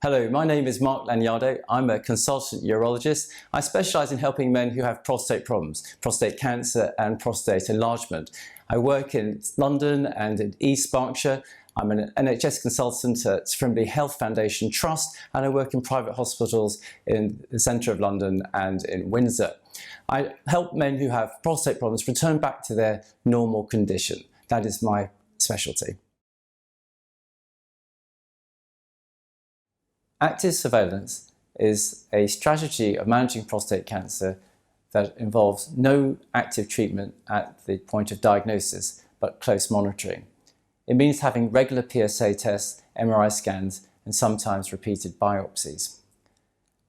Hello, my name is Marc Laniado. I'm a consultant urologist. I specialise in helping men who have prostate problems, prostate cancer and prostate enlargement. I work in London and in East Berkshire. I'm an NHS consultant from the Health Foundation Trust, and I work in private hospitals in the centre of London and in Windsor. I help men who have prostate problems return back to their normal condition. That is my specialty. Active surveillance is a strategy of managing prostate cancer that involves no active treatment at the point of diagnosis, but close monitoring. It means having regular PSA tests, MRI scans, and sometimes repeated biopsies.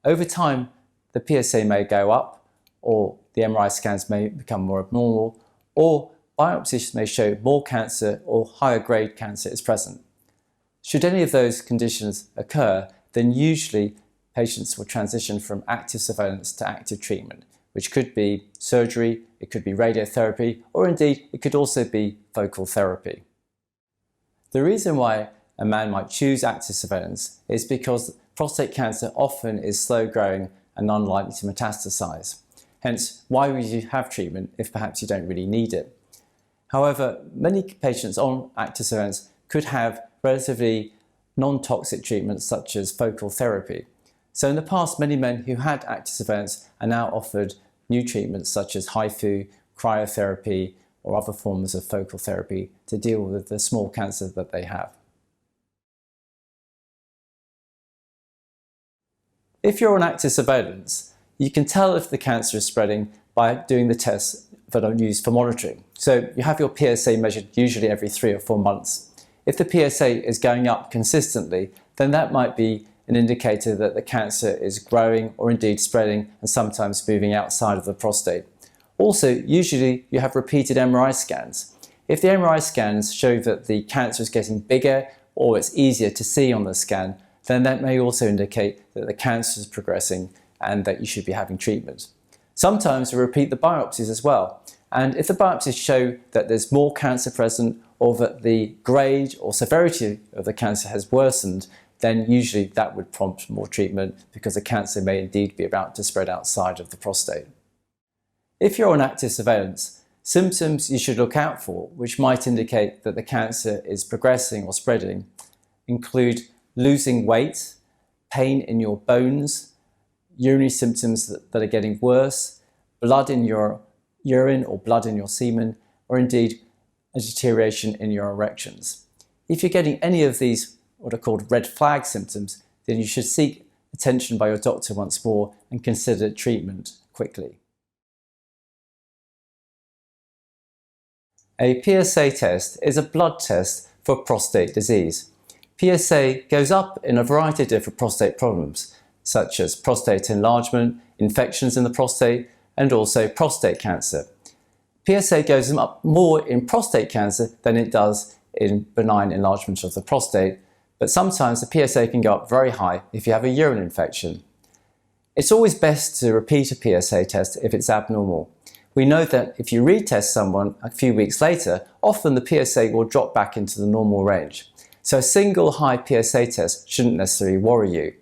Over time, the PSA may go up, or the MRI scans may become more abnormal, or biopsies may show more cancer or higher grade cancer is present. Should any of those conditions occur, then usually patients will transition from active surveillance to active treatment, which could be surgery, it could be radiotherapy, or indeed it could also be focal therapy. The reason why a man might choose active surveillance is because prostate cancer often is slow growing and unlikely to metastasize. Hence, why would you have treatment if perhaps you don't really need it? However, many patients on active surveillance could have relatively non-toxic treatments such as focal therapy. So in the past, many men who had active surveillance are now offered new treatments such as HIFU, cryotherapy, or other forms of focal therapy to deal with the small cancer that they have. If you're on active surveillance, you can tell if the cancer is spreading by doing the tests that are used for monitoring. So you have your PSA measured usually every 3 or 4 months. If the PSA is going up consistently, then that might be an indicator that the cancer is growing or indeed spreading and sometimes moving outside of the prostate. Also, usually you have repeated MRI scans. If the MRI scans show that the cancer is getting bigger or it's easier to see on the scan, then that may also indicate that the cancer is progressing and that you should be having treatment. Sometimes we repeat the biopsies as well. And if the biopsies show that there's more cancer present or that the grade or severity of the cancer has worsened, then usually that would prompt more treatment because the cancer may indeed be about to spread outside of the prostate. If you're on active surveillance, symptoms you should look out for, which might indicate that the cancer is progressing or spreading, include losing weight, pain in your bones, urinary symptoms that are getting worse, blood in your urine or blood in your semen, or indeed a deterioration in your erections. If you're getting any of these what are called red flag symptoms, then you should seek attention by your doctor once more and consider treatment quickly. A PSA test is a blood test for prostate disease. PSA goes up in a variety of different prostate problems, such as prostate enlargement, infections in the prostate, and also prostate cancer. PSA goes up more in prostate cancer than it does in benign enlargement of the prostate, but sometimes the PSA can go up very high if you have a urine infection. It's always best to repeat a PSA test if it's abnormal. We know that if you retest someone a few weeks later, often the PSA will drop back into the normal range. So a single high PSA test shouldn't necessarily worry you.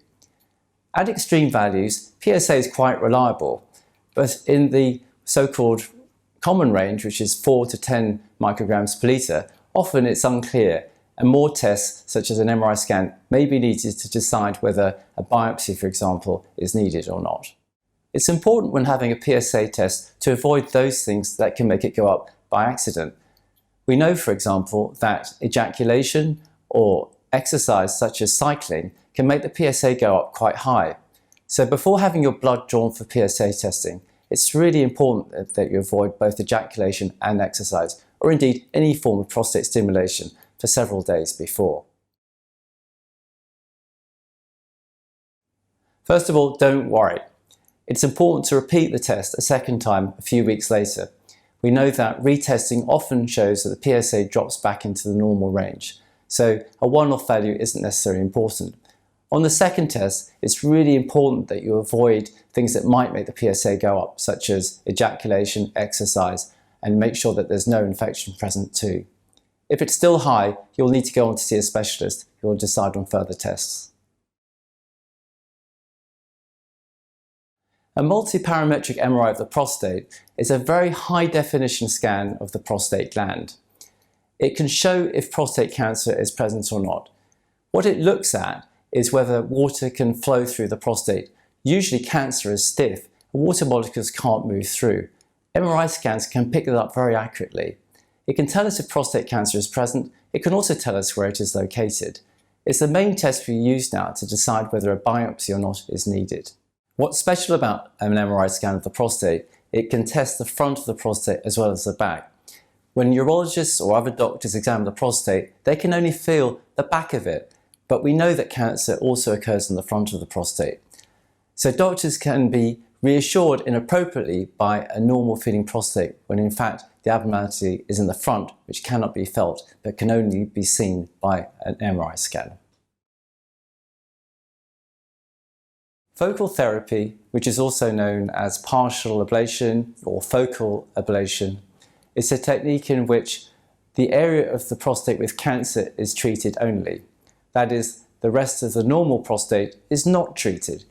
At extreme values, PSA is quite reliable, but in the so-called common range, which is 4 to 10 micrograms per litre, often it's unclear, and more tests, such as an MRI scan, may be needed to decide whether a biopsy, for example, is needed or not. It's important when having a PSA test to avoid those things that can make it go up by accident. We know, for example, that ejaculation or exercise such as cycling can make the PSA go up quite high. So before having your blood drawn for PSA testing, it's really important that you avoid both ejaculation and exercise, or indeed any form of prostate stimulation, for several days before. First of all, don't worry. It's important to repeat the test a second time a few weeks later. We know that retesting often shows that the PSA drops back into the normal range, so a one-off value isn't necessarily important. On the second test, it's really important that you avoid things that might make the PSA go up, such as ejaculation, exercise, and make sure that there's no infection present too. If it's still high, you'll need to go on to see a specialist who will decide on further tests. A multiparametric MRI of the prostate is a very high-definition scan of the prostate gland. It can show if prostate cancer is present or not. What it looks at is whether water can flow through the prostate. Usually cancer is stiff, and water molecules can't move through. MRI scans can pick that up very accurately. It can tell us if prostate cancer is present. It can also tell us where it is located. It's the main test we use now to decide whether a biopsy or not is needed. What's special about an MRI scan of the prostate, it can test the front of the prostate as well as the back. When urologists or other doctors examine the prostate, they can only feel the back of it, but we know that cancer also occurs in the front of the prostate. So doctors can be reassured inappropriately by a normal feeling prostate when in fact the abnormality is in the front, which cannot be felt but can only be seen by an MRI scan. Focal therapy, which is also known as partial ablation or focal ablation, is a technique in which the area of the prostate with cancer is treated only. That is, the rest of the normal prostate is not treated.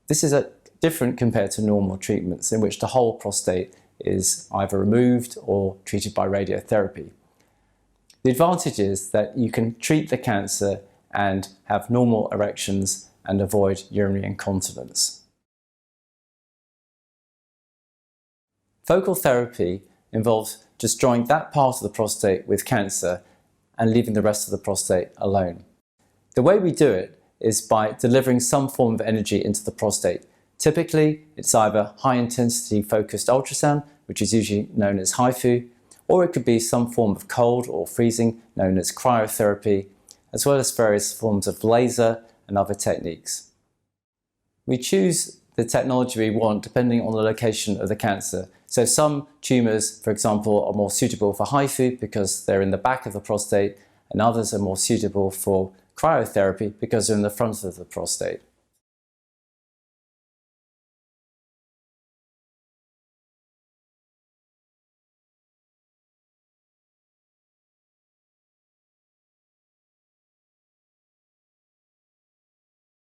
This is different compared to normal treatments in which the whole prostate is either removed or treated by radiotherapy. The advantage is that you can treat the cancer and have normal erections and avoid urinary incontinence. Focal therapy involves destroying that part of the prostate with cancer and leaving the rest of the prostate alone. The way we do it is by delivering some form of energy into the prostate. Typically, it's either high-intensity focused ultrasound, which is usually known as HIFU, or it could be some form of cold or freezing known as cryotherapy, as well as various forms of laser and other techniques. We choose the technology we want depending on the location of the cancer. So some tumours, for example, are more suitable for HIFU because they're in the back of the prostate, and others are more suitable for cryotherapy because they're in the front of the prostate.